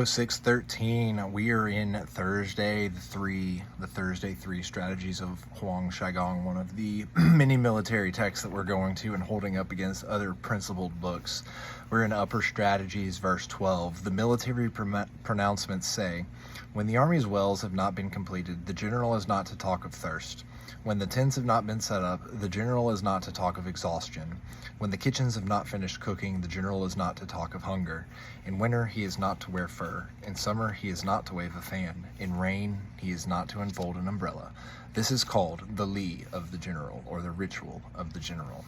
0613. We are in Thursday the Thursday 3 strategies of Huang Shaigong, one of the many military texts that we're going to and holding up against other principled books. We're in Upper Strategies, verse 12. The military pronouncements say, when the army's wells have not been completed, the general is not to talk of thirst. When the tents have not been set up, the general is not to talk of exhaustion. When the kitchens have not finished cooking, the general is not to talk of hunger. In winter, he is not to wear fur. In summer, he is not to wave a fan. In rain, he is not to unfold an umbrella. This is called the Li of the general, or the ritual of the general.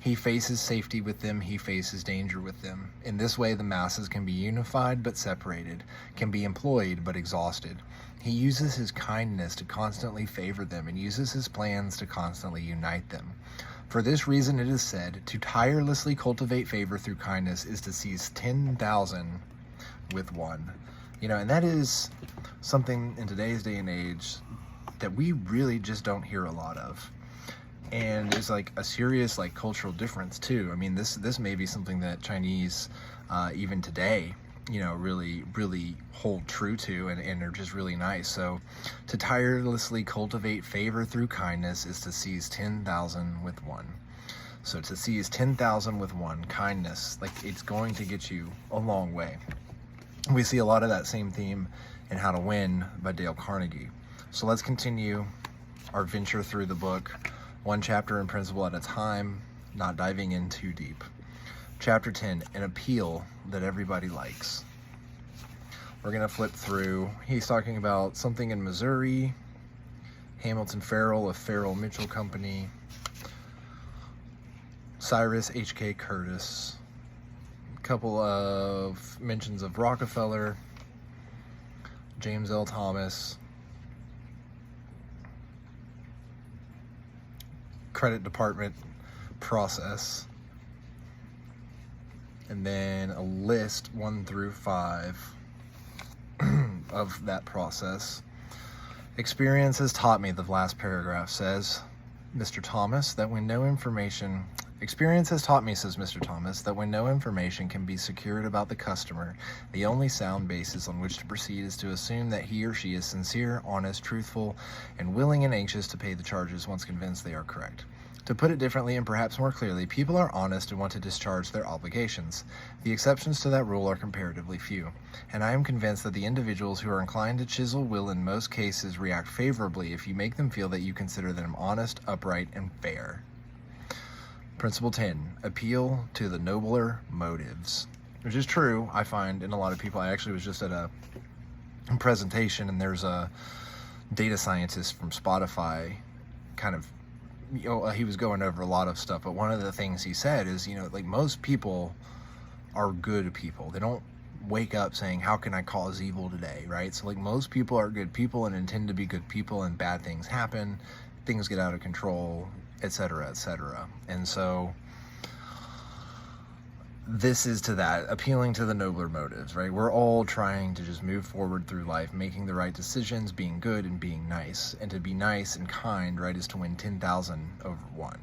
He faces safety with them, he faces danger with them. In this way, the masses can be unified but separated, can be employed but exhausted. He uses his kindness to constantly favor them and uses his plans to constantly unite them. For this reason it is said, to tirelessly cultivate favor through kindness is to seize 10,000 with one. And that is something in today's day and age that we really just don't hear a lot of. And there's like a serious cultural difference too. I mean, this may be something that Chinese, even today, really hold true to and are just really nice. So to tirelessly cultivate favor through kindness is to seize 10,000 with one. So to seize 10,000 with one, kindness, it's going to get you a long way. We see a lot of that same theme in How to Win by Dale Carnegie. So let's continue our venture through the book, one chapter and principle at a time, not diving in too deep. Chapter 10, an appeal that everybody likes. We're going to flip through. He's talking about something in Missouri, Hamilton Farrell of Farrell Mitchell Company, Cyrus H.K. Curtis, a couple of mentions of Rockefeller, James L. Thomas, credit department process, and then a list 1 through 5 of that process. Experience has taught me, the last paragraph says, Mr. Thomas, that when no information Experience has taught me, says Mr. Thomas, that when no information can be secured about the customer, the only sound basis on which to proceed is to assume that he or she is sincere, honest, truthful, and willing and anxious to pay the charges once convinced they are correct. To put it differently and perhaps more clearly, people are honest and want to discharge their obligations. The exceptions to that rule are comparatively few, and I am convinced that the individuals who are inclined to chisel will in most cases react favorably if you make them feel that you consider them honest, upright, and fair. Principle 10, appeal to the nobler motives, which is true, I find, in a lot of people. I actually was just at a presentation, and there's a data scientist from Spotify he was going over a lot of stuff, but one of the things he said is, most people are good people. They don't wake up saying, how can I cause evil today, right? So most people are good people and intend to be good people, and bad things happen, things get out of control, etc., etc. And so this is to that, appealing to the nobler motives, right? We're all trying to just move forward through life, making the right decisions, being good and being nice. And to be nice and kind, right, is to win 10,000 over one.